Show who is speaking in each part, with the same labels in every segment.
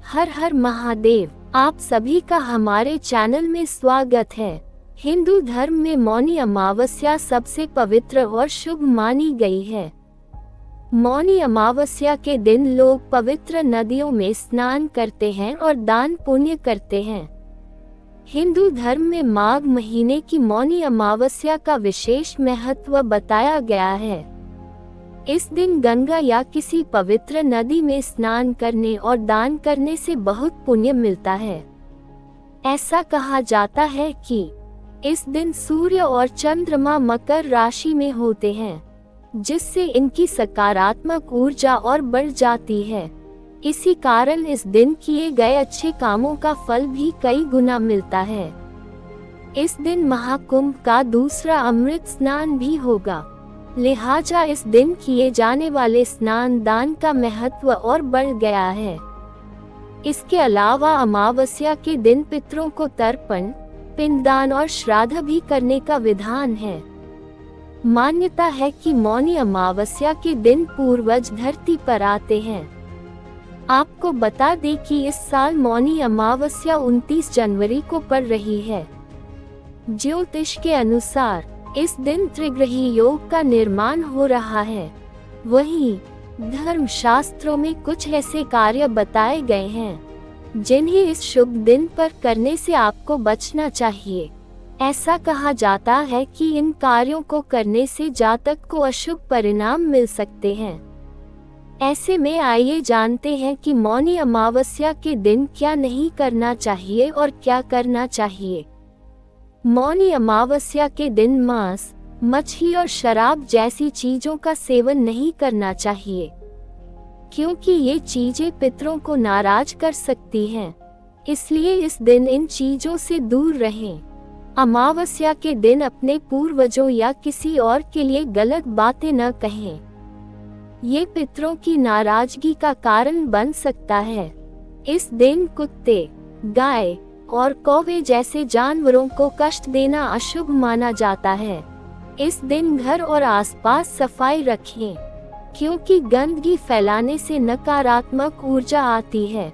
Speaker 1: हर हर महादेव। आप सभी का हमारे चैनल में स्वागत है। हिंदू धर्म में मौनी अमावस्या सबसे पवित्र और शुभ मानी गई है। मौनी अमावस्या के दिन लोग पवित्र नदियों में स्नान करते हैं और दान पुण्य करते हैं। हिंदू धर्म में माघ महीने की मौनी अमावस्या का विशेष महत्व बताया गया है। इस दिन गंगा या किसी पवित्र नदी में स्नान करने और दान करने से बहुत पुण्य मिलता है। ऐसा कहा जाता है कि इस दिन सूर्य और चंद्रमा मकर राशि में होते हैं, जिससे इनकी सकारात्मक ऊर्जा और बढ़ जाती है। इसी कारण इस दिन किए गए अच्छे कामों का फल भी कई गुना मिलता है। इस दिन महाकुंभ का दूसरा अमृत स्नान भी होगा, लिहाजा इस दिन किए जाने वाले स्नान दान का महत्व और बढ़ गया है। इसके अलावा अमावस्या के दिन पितरों को तर्पण, पिंडदान और श्राद्ध भी करने का विधान है। मान्यता है कि मौनी अमावस्या के दिन पूर्वज धरती पर आते हैं। आपको बता दें कि इस साल मौनी अमावस्या 29 जनवरी को पड़ रही है। ज्योतिष के अनुसार इस दिन त्रिग्रही योग का निर्माण हो रहा है। वहीं धर्म शास्त्रों में कुछ ऐसे कार्य बताए गए हैं जिन्हें इस शुभ दिन पर करने से आपको बचना चाहिए। ऐसा कहा जाता है कि इन कार्यों को करने से जातक को अशुभ परिणाम मिल सकते हैं। ऐसे में आइए जानते हैं कि मौनी अमावस्या के दिन क्या नहीं करना चाहिए और क्या करना चाहिए। मौनी अमावस्या के दिन मांस, मछली और शराब जैसी चीजों का सेवन नहीं करना चाहिए, क्योंकि ये चीजें पितरों को नाराज कर सकती हैं। इसलिए इस दिन इन चीजों से दूर रहें। अमावस्या के दिन अपने पूर्वजों या किसी और के लिए गलत बातें न कहें। ये पितरों की नाराजगी का कारण बन सकता है। इस दिन कुत्ते, गाय और कौवे जैसे जानवरों को कष्ट देना अशुभ माना जाता है। इस दिन घर और आसपास सफाई रखें, क्योंकि गंदगी फैलाने से नकारात्मक ऊर्जा आती है।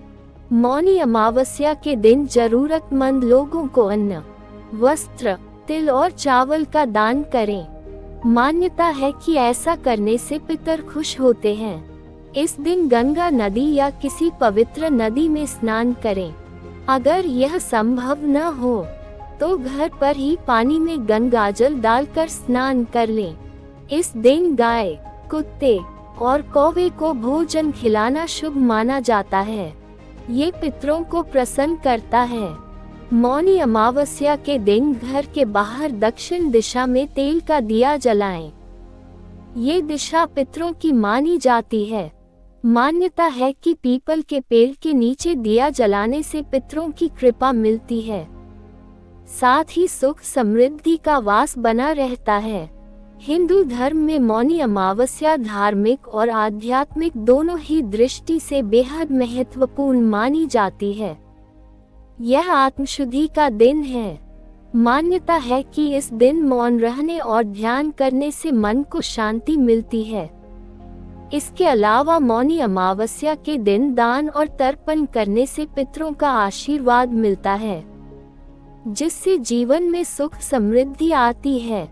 Speaker 1: मौनी अमावस्या के दिन जरूरतमंद लोगों को अन्न, वस्त्र, तिल और चावल का दान करें। मान्यता है कि ऐसा करने से पितर खुश होते हैं। इस दिन गंगा नदी या किसी पवित्र नदी में स्नान करें। अगर यह संभव न हो तो घर पर ही पानी में गंगाजल डालकर स्नान कर लें। इस दिन गाय, कुत्ते और कौवे को भोजन खिलाना शुभ माना जाता है। ये पितरों को प्रसन्न करता है। मौनी अमावस्या के दिन घर के बाहर दक्षिण दिशा में तेल का दिया जलाएं। ये दिशा पितरों की मानी जाती है। मान्यता है कि पीपल के पेड़ के नीचे दिया जलाने से पितरों की कृपा मिलती है, साथ ही सुख समृद्धि का वास बना रहता है। हिंदू धर्म में मौनी अमावस्या धार्मिक और आध्यात्मिक दोनों ही दृष्टि से बेहद महत्वपूर्ण मानी जाती है। यह आत्मशुद्धि का दिन है। मान्यता है कि इस दिन मौन रहने और ध्यान करने से मन को शांति मिलती है। इसके अलावा मौनी अमावस्या के दिन दान और तर्पण करने से पितरों का आशीर्वाद मिलता है, जिससे जीवन में सुख समृद्धि आती है।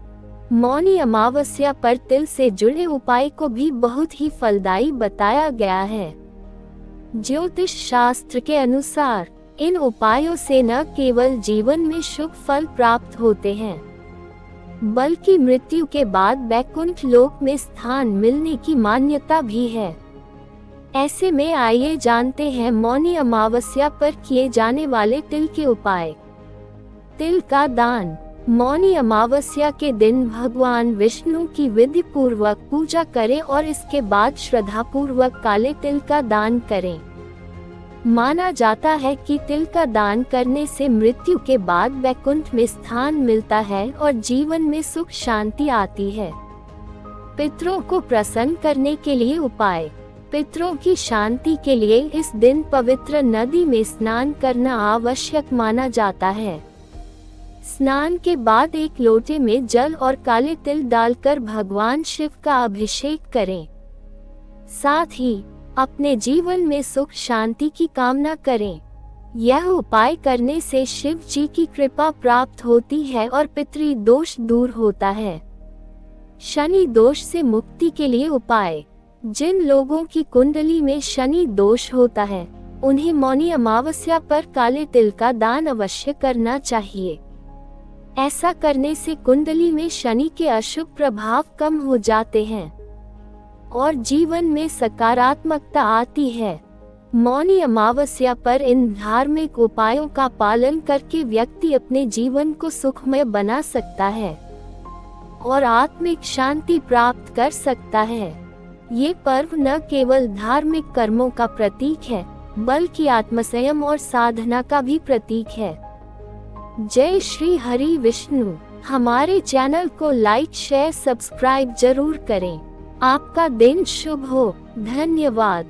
Speaker 1: मौनी अमावस्या पर तिल से जुड़े उपाय को भी बहुत ही फलदायी बताया गया है। ज्योतिष शास्त्र के अनुसार इन उपायों से न केवल जीवन में शुभ फल प्राप्त होते हैं, बल्कि मृत्यु के बाद वैकुंठ लोक में स्थान मिलने की मान्यता भी है। ऐसे में आइए जानते हैं मौनी अमावस्या पर किए जाने वाले तिल के उपाय। तिल का दान। मौनी अमावस्या के दिन भगवान विष्णु की विधि पूर्वक पूजा करें और इसके बाद श्रद्धा पूर्वक काले तिल का दान करें। माना जाता है कि तिल का दान करने से मृत्यु के बाद वैकुंठ में स्थान मिलता है और जीवन में सुख शांति आती है। पितरों को प्रसन्न करने के लिए उपाय। पितरों की शांति के लिए इस दिन पवित्र नदी में स्नान करना आवश्यक माना जाता है। स्नान के बाद एक लोटे में जल और काले तिल डालकर भगवान शिव का अभिषेक करें। साथ ही अपने जीवन में सुख शांति की कामना करें। यह उपाय करने से शिव जी की कृपा प्राप्त होती है और पितृ दोष दूर होता है। शनि दोष से मुक्ति के लिए उपाय। जिन लोगों की कुंडली में शनि दोष होता है, उन्हें मौनी अमावस्या पर काले तिल का दान अवश्य करना चाहिए। ऐसा करने से कुंडली में शनि के अशुभ प्रभाव कम हो जाते हैं और जीवन में सकारात्मकता आती है। मौनी अमावस्या पर इन धार्मिक उपायों का पालन करके व्यक्ति अपने जीवन को सुखमय बना सकता है और आत्मिक शांति प्राप्त कर सकता है। ये पर्व न केवल धार्मिक कर्मों का प्रतीक है, बल्कि आत्मसंयम और साधना का भी प्रतीक है। जय श्री हरि विष्णु। हमारे चैनल को लाइक शेयर सब्सक्राइब जरूर करें। आपका दिन शुभ हो। धन्यवाद।